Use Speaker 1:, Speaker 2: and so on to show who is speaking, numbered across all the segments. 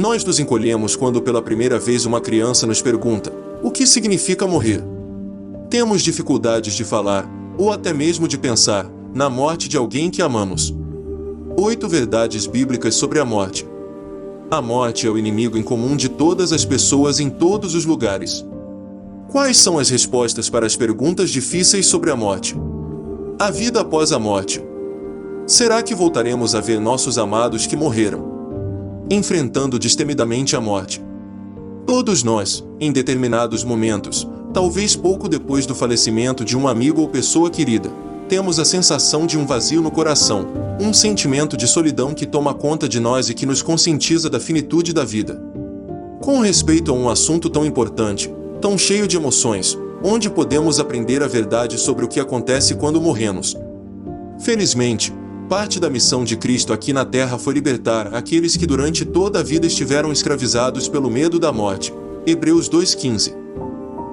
Speaker 1: Nós nos encolhemos quando pela primeira vez uma criança nos pergunta: o que significa morrer? Temos dificuldades de falar, ou até mesmo de pensar, na morte de alguém que amamos. 8 verdades bíblicas sobre a morte. A morte é o inimigo em comum de todas as pessoas em todos os lugares. Quais são as respostas para as perguntas difíceis sobre a morte? A vida após a morte. Será que voltaremos a ver nossos amados que morreram, enfrentando destemidamente a morte? Todos nós, em determinados momentos, talvez pouco depois do falecimento de um amigo ou pessoa querida, temos a sensação de um vazio no coração, um sentimento de solidão que toma conta de nós e que nos conscientiza da finitude da vida. Com respeito a um assunto tão importante, tão cheio de emoções, onde podemos aprender a verdade sobre o que acontece quando morremos? Felizmente, parte da missão de Cristo aqui na Terra foi libertar aqueles que durante toda a vida estiveram escravizados pelo medo da morte. Hebreus 2:15.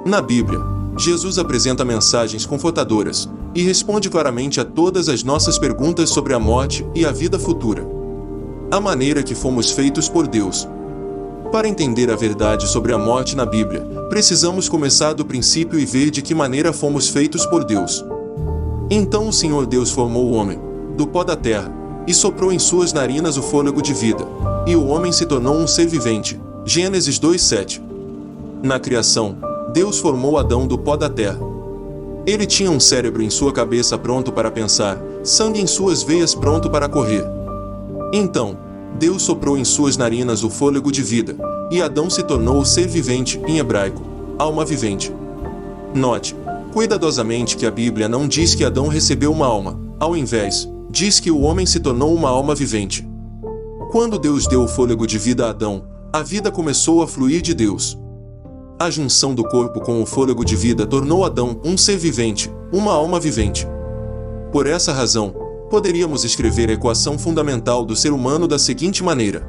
Speaker 1: Na Bíblia, Jesus apresenta mensagens confortadoras e responde claramente a todas as nossas perguntas sobre a morte e a vida futura. A maneira que fomos feitos por Deus. Para entender a verdade sobre a morte na Bíblia, precisamos começar do princípio e ver de que maneira fomos feitos por Deus. Então o Senhor Deus formou o homem do pó da terra e soprou em suas narinas o fôlego de vida, e o homem se tornou um ser vivente. Gênesis 2:7. Na criação, Deus formou Adão do pó da terra. Ele tinha um cérebro em sua cabeça pronto para pensar, sangue em suas veias pronto para correr. Então, Deus soprou em suas narinas o fôlego de vida, e Adão se tornou o ser vivente, em hebraico, alma vivente. Note, cuidadosamente que a Bíblia não diz que Adão recebeu uma alma, ao invés, diz que o homem se tornou uma alma vivente. Quando Deus deu o fôlego de vida a Adão, a vida começou a fluir de Deus. A junção do corpo com o fôlego de vida tornou Adão um ser vivente, uma alma vivente. Por essa razão, poderíamos escrever a equação fundamental do ser humano da seguinte maneira: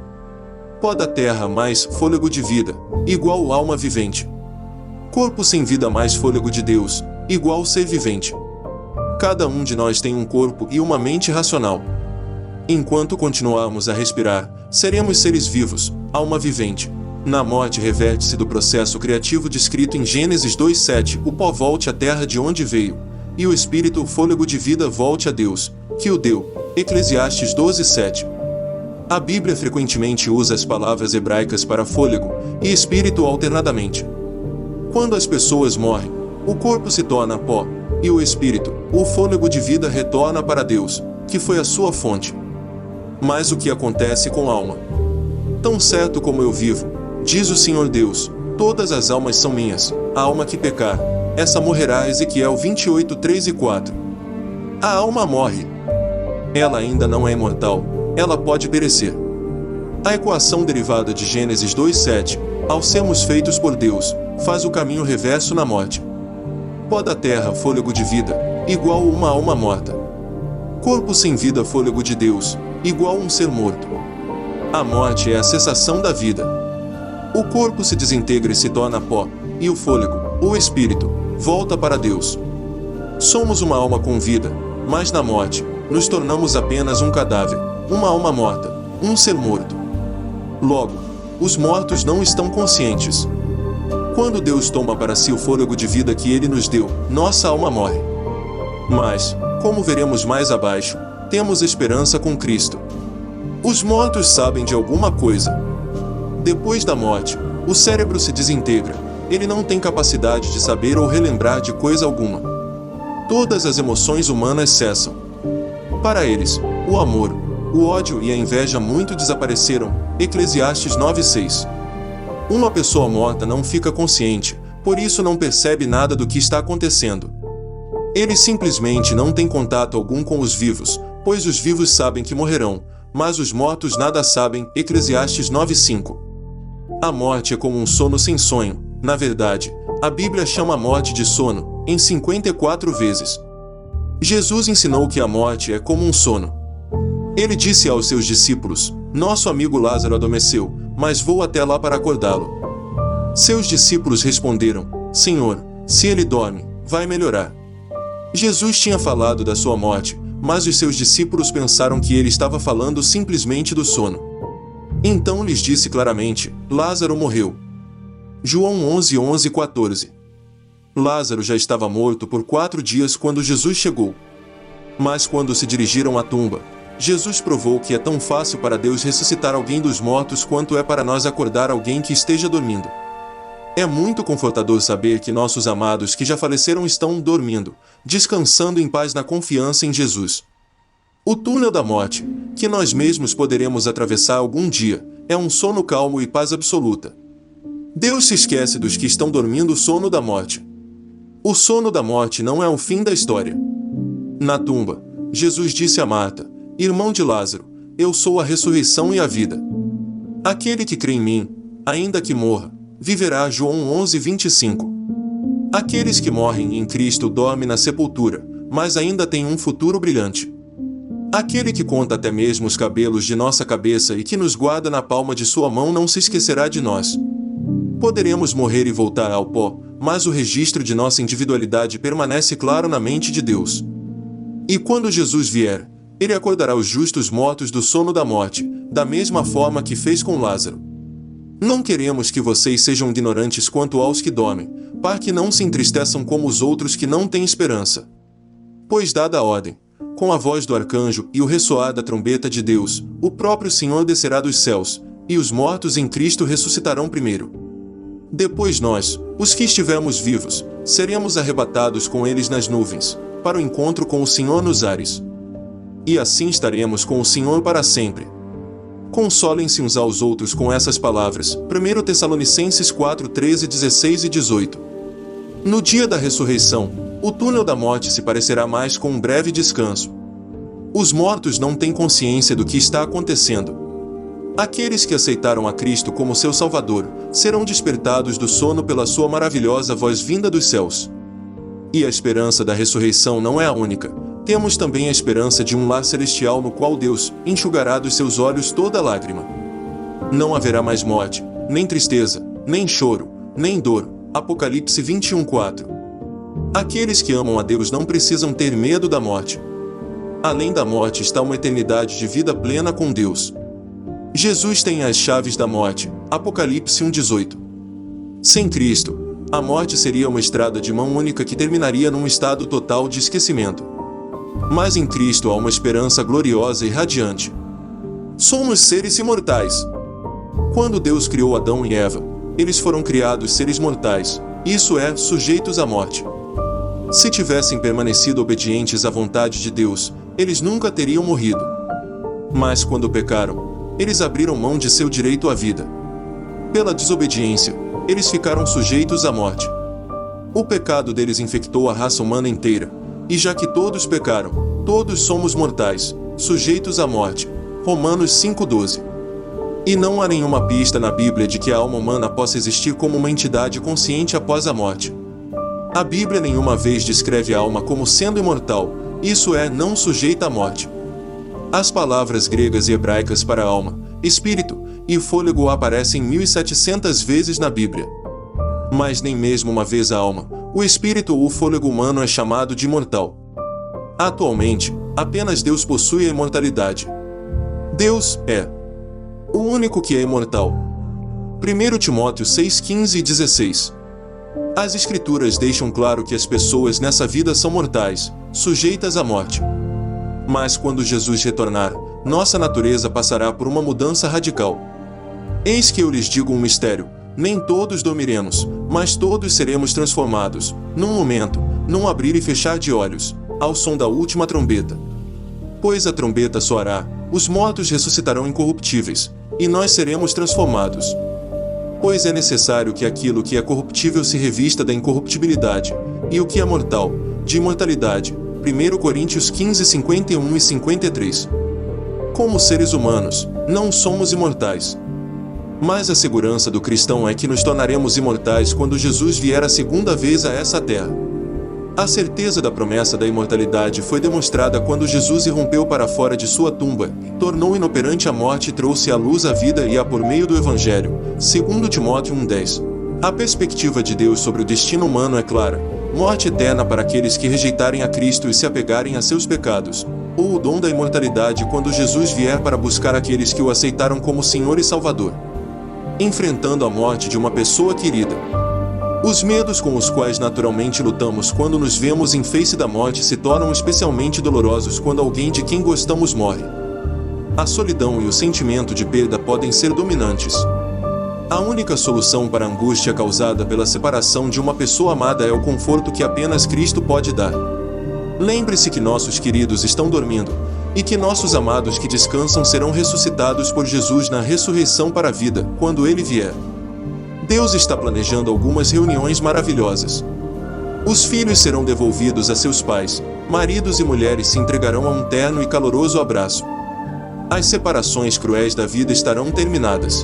Speaker 1: pó da terra mais fôlego de vida, igual alma vivente. Corpo sem vida mais fôlego de Deus, igual ser vivente. Cada um de nós tem um corpo e uma mente racional. Enquanto continuarmos a respirar, seremos seres vivos, alma vivente. Na morte reverte-se do processo criativo descrito em Gênesis 2:7, o pó volte à terra de onde veio, e o espírito, o fôlego de vida, volte a Deus, que o deu. Eclesiastes 12:7. A Bíblia frequentemente usa as palavras hebraicas para fôlego e espírito alternadamente. Quando as pessoas morrem, o corpo se torna pó, e o espírito, o fôlego de vida, retorna para Deus, que foi a sua fonte. Mas o que acontece com a alma? Tão certo como eu vivo, diz o Senhor Deus, todas as almas são minhas. A alma que pecar, essa morrerá. Ezequiel 28:3-4. A alma morre. Ela ainda não é imortal, ela pode perecer. A equação derivada de Gênesis 2:7, ao sermos feitos por Deus, faz o caminho reverso na morte. Pó da terra, fôlego de vida, igual uma alma morta. Corpo sem vida, fôlego de Deus, igual um ser morto. A morte é a cessação da vida. O corpo se desintegra e se torna pó, e o fôlego, o espírito, volta para Deus. Somos uma alma com vida, mas na morte, nos tornamos apenas um cadáver, uma alma morta, um ser morto. Logo, os mortos não estão conscientes. Quando Deus toma para si o fôlego de vida que Ele nos deu, nossa alma morre. Mas, como veremos mais abaixo, temos esperança com Cristo. Os mortos sabem de alguma coisa. Depois da morte, o cérebro se desintegra, ele não tem capacidade de saber ou relembrar de coisa alguma. Todas as emoções humanas cessam. Para eles, o amor, o ódio e a inveja muito desapareceram. Eclesiastes 9:6. Uma pessoa morta não fica consciente, por isso não percebe nada do que está acontecendo. Eles simplesmente não têm contato algum com os vivos, pois os vivos sabem que morrerão, mas os mortos nada sabem. Eclesiastes 9:5. A morte é como um sono sem sonho. Na verdade, a Bíblia chama a morte de sono, em 54 vezes. Jesus ensinou que a morte é como um sono. Ele disse aos seus discípulos: nosso amigo Lázaro adormeceu, mas vou até lá para acordá-lo. Seus discípulos responderam: Senhor, se ele dorme, vai melhorar. Jesus tinha falado da sua morte, mas os seus discípulos pensaram que ele estava falando simplesmente do sono. Então lhes disse claramente: Lázaro morreu. João 11:11-14. Lázaro já estava morto por 4 dias quando Jesus chegou. Mas quando se dirigiram à tumba, Jesus provou que é tão fácil para Deus ressuscitar alguém dos mortos quanto é para nós acordar alguém que esteja dormindo. É muito confortador saber que nossos amados que já faleceram estão dormindo, descansando em paz na confiança em Jesus. O túnel da morte, que nós mesmos poderemos atravessar algum dia, é um sono calmo e paz absoluta. Deus se esquece dos que estão dormindo o sono da morte. O sono da morte não é o fim da história. Na tumba, Jesus disse a Marta: Irmão de Lázaro, eu sou a ressurreição e a vida. Aquele que crê em mim, ainda que morra, viverá. João 11:25. Aqueles que morrem em Cristo dormem na sepultura, mas ainda têm um futuro brilhante. Aquele que conta até mesmo os cabelos de nossa cabeça e que nos guarda na palma de sua mão não se esquecerá de nós. Poderemos morrer e voltar ao pó, mas o registro de nossa individualidade permanece claro na mente de Deus. E quando Jesus vier, Ele acordará os justos mortos do sono da morte, da mesma forma que fez com Lázaro. Não queremos que vocês sejam ignorantes quanto aos que dormem, para que não se entristeçam como os outros que não têm esperança. Pois dada a ordem, com a voz do arcanjo e o ressoar da trombeta de Deus, o próprio Senhor descerá dos céus, e os mortos em Cristo ressuscitarão primeiro. Depois nós, os que estivermos vivos, seremos arrebatados com eles nas nuvens, para o encontro com o Senhor nos ares. E assim estaremos com o Senhor para sempre. Consolem-se uns aos outros com essas palavras. 1 Tessalonicenses 4:13, 16 e 18. No dia da ressurreição, o túnel da morte se parecerá mais com um breve descanso. Os mortos não têm consciência do que está acontecendo. Aqueles que aceitaram a Cristo como seu Salvador, serão despertados do sono pela sua maravilhosa voz vinda dos céus. E a esperança da ressurreição não é a única. Temos também a esperança de um lar celestial no qual Deus enxugará dos seus olhos toda lágrima. Não haverá mais morte, nem tristeza, nem choro, nem dor. Apocalipse 21:4. Aqueles que amam a Deus não precisam ter medo da morte. Além da morte está uma eternidade de vida plena com Deus. Jesus tem as chaves da morte. Apocalipse 1:18. Sem Cristo, a morte seria uma estrada de mão única que terminaria num estado total de esquecimento. Mas em Cristo há uma esperança gloriosa e radiante. Somos seres imortais. Quando Deus criou Adão e Eva, eles foram criados seres mortais, isso é, sujeitos à morte. Se tivessem permanecido obedientes à vontade de Deus, eles nunca teriam morrido. Mas quando pecaram, eles abriram mão de seu direito à vida. Pela desobediência, eles ficaram sujeitos à morte. O pecado deles infectou a raça humana inteira, e já que todos pecaram, todos somos mortais, sujeitos à morte. Romanos 5:12. E não há nenhuma pista na Bíblia de que a alma humana possa existir como uma entidade consciente após a morte. A Bíblia nenhuma vez descreve a alma como sendo imortal, isso é, não sujeita à morte. As palavras gregas e hebraicas para alma, espírito e fôlego aparecem 1700 vezes na Bíblia. Mas nem mesmo uma vez a alma, o espírito ou o fôlego humano é chamado de imortal. Atualmente, apenas Deus possui a imortalidade. Deus é o único que é imortal. 1 Timóteo 6:15 e 16. As Escrituras deixam claro que as pessoas nessa vida são mortais, sujeitas à morte. Mas quando Jesus retornar, nossa natureza passará por uma mudança radical. Eis que eu lhes digo um mistério: nem todos dormiremos, mas todos seremos transformados, num momento, num abrir e fechar de olhos, ao som da última trombeta. Pois a trombeta soará, os mortos ressuscitarão incorruptíveis, e nós seremos transformados. Pois é necessário que aquilo que é corruptível se revista da incorruptibilidade, e o que é mortal, de imortalidade. 1 Coríntios 15, 51 e 53. Como seres humanos, não somos imortais. Mas a segurança do cristão é que nos tornaremos imortais quando Jesus vier a segunda vez a essa terra. A certeza da promessa da imortalidade foi demonstrada quando Jesus irrompeu para fora de sua tumba, tornou inoperante a morte e trouxe à luz a vida e a por meio do Evangelho, 2 Timóteo 1:10. A perspectiva de Deus sobre o destino humano é clara. morte eterna para aqueles que rejeitarem a Cristo e se apegarem a seus pecados, ou o dom da imortalidade quando Jesus vier para buscar aqueles que o aceitaram como Senhor e Salvador. Enfrentando a morte de uma pessoa querida. Os medos com os quais naturalmente lutamos quando nos vemos em face da morte se tornam especialmente dolorosos quando alguém de quem gostamos morre. A solidão e o sentimento de perda podem ser dominantes. A única solução para a angústia causada pela separação de uma pessoa amada é o conforto que apenas Cristo pode dar. Lembre-se que nossos queridos estão dormindo, e que nossos amados que descansam serão ressuscitados por Jesus na ressurreição para a vida, quando Ele vier. Deus está planejando algumas reuniões maravilhosas. Os filhos serão devolvidos a seus pais, maridos e mulheres se entregarão a um terno e caloroso abraço. As separações cruéis da vida estarão terminadas.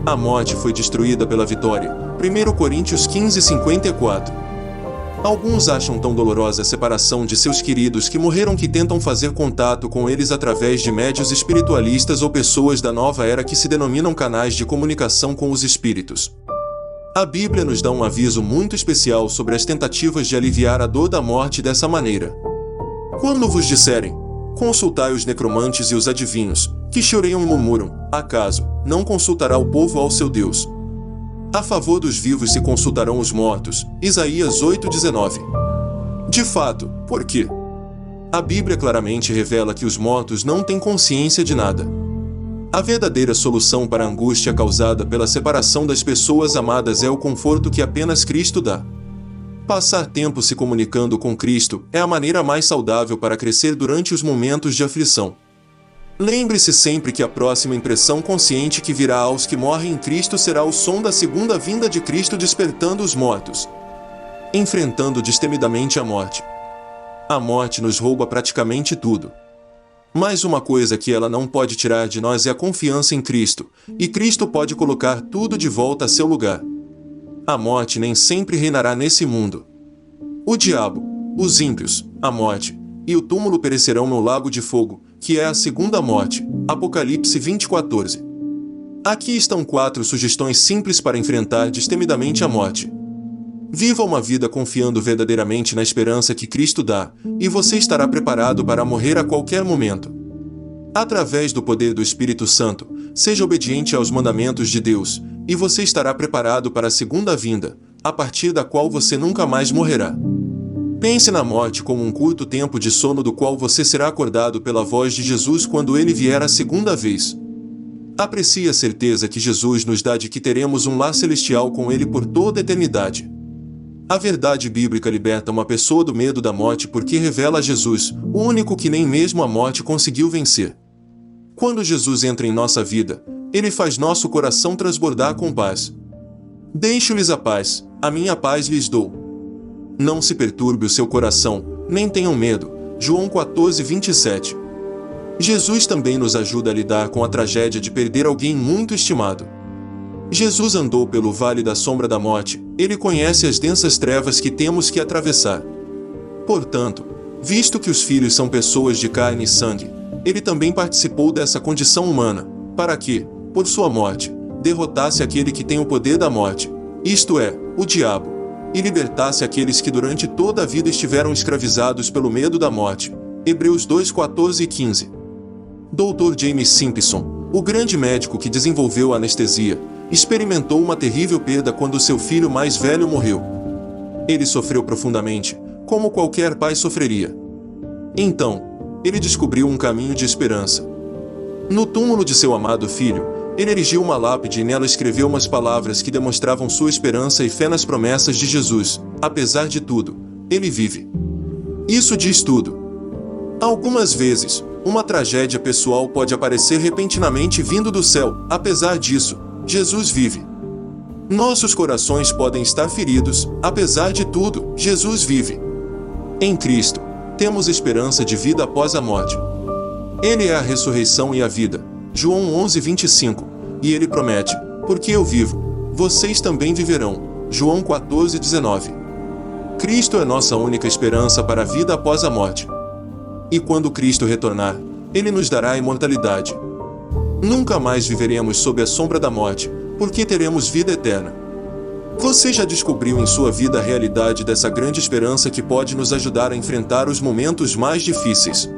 Speaker 1: A morte foi destruída pela vitória. 1 Coríntios 15:54. Alguns acham tão dolorosa a separação de seus queridos que morreram que tentam fazer contato com eles através de médios espiritualistas ou pessoas da nova era que se denominam canais de comunicação com os espíritos. A Bíblia nos dá um aviso muito especial sobre as tentativas de aliviar a dor da morte dessa maneira. Quando vos disserem, consultai os necromantes e os adivinhos, que choreiam e murmuram, acaso, não consultará o povo ao seu Deus? A favor dos vivos se consultarão os mortos. Isaías 8:19. De fato, por quê? A Bíblia claramente revela que os mortos não têm consciência de nada. A verdadeira solução para a angústia causada pela separação das pessoas amadas é o conforto que apenas Cristo dá. Passar tempo se comunicando com Cristo é a maneira mais saudável para crescer durante os momentos de aflição. Lembre-se sempre que a próxima impressão consciente que virá aos que morrem em Cristo será o som da segunda vinda de Cristo despertando os mortos, enfrentando destemidamente a morte. A morte nos rouba praticamente tudo. Mas uma coisa que ela não pode tirar de nós é a confiança em Cristo, e Cristo pode colocar tudo de volta a seu lugar. A morte nem sempre reinará nesse mundo. O diabo, os ímpios, a morte e o túmulo perecerão no lago de fogo, que é a segunda morte. Apocalipse 20:14. Aqui estão 4 sugestões simples para enfrentar destemidamente a morte. Viva uma vida confiando verdadeiramente na esperança que Cristo dá, e você estará preparado para morrer a qualquer momento. Através do poder do Espírito Santo, seja obediente aos mandamentos de Deus, e você estará preparado para a segunda vinda, a partir da qual você nunca mais morrerá. Pense na morte como um curto tempo de sono do qual você será acordado pela voz de Jesus quando Ele vier a segunda vez. Aprecie a certeza que Jesus nos dá de que teremos um lar celestial com Ele por toda a eternidade. A verdade bíblica liberta uma pessoa do medo da morte porque revela a Jesus, o único que nem mesmo a morte conseguiu vencer. Quando Jesus entra em nossa vida, Ele faz nosso coração transbordar com paz. Deixo-lhes a paz, a minha paz lhes dou. Não se perturbe o seu coração, nem tenham medo. João 14:27. Jesus também nos ajuda a lidar com a tragédia de perder alguém muito estimado. Jesus andou pelo vale da sombra da morte, Ele conhece as densas trevas que temos que atravessar. Portanto, visto que os filhos são pessoas de carne e sangue, Ele também participou dessa condição humana, para que, por sua morte, derrotasse aquele que tem o poder da morte, isto é, o diabo, e libertasse aqueles que durante toda a vida estiveram escravizados pelo medo da morte. Hebreus 2:14 e 15. Dr. James Simpson, o grande médico que desenvolveu a anestesia, experimentou uma terrível perda quando seu filho mais velho morreu. Ele sofreu profundamente, como qualquer pai sofreria. Então, ele descobriu um caminho de esperança. No túmulo de seu amado filho, ele erigiu uma lápide e nela escreveu umas palavras que demonstravam sua esperança e fé nas promessas de Jesus. Apesar de tudo, ele vive. Isso diz tudo. Algumas vezes, uma tragédia pessoal pode aparecer repentinamente vindo do céu. Apesar disso, Jesus vive. Nossos corações podem estar feridos. Apesar de tudo, Jesus vive. Em Cristo, temos esperança de vida após a morte. Ele é a ressurreição e a vida. João 11:25, e Ele promete, porque eu vivo, vocês também viverão. João 14:19. Cristo é nossa única esperança para a vida após a morte. E quando Cristo retornar, Ele nos dará a imortalidade. Nunca mais viveremos sob a sombra da morte, porque teremos vida eterna. Você já descobriu em sua vida a realidade dessa grande esperança que pode nos ajudar a enfrentar os momentos mais difíceis?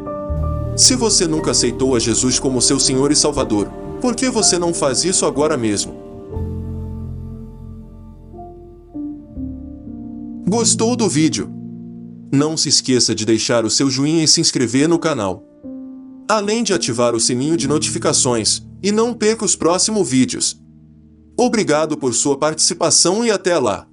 Speaker 1: Se você nunca aceitou a Jesus como seu Senhor e Salvador, por que você não faz isso agora mesmo? Gostou do vídeo? Não se esqueça de deixar o seu joinha e se inscrever no canal, além de ativar o sininho de notificações, e não perca os próximos vídeos. Obrigado por sua participação e até lá!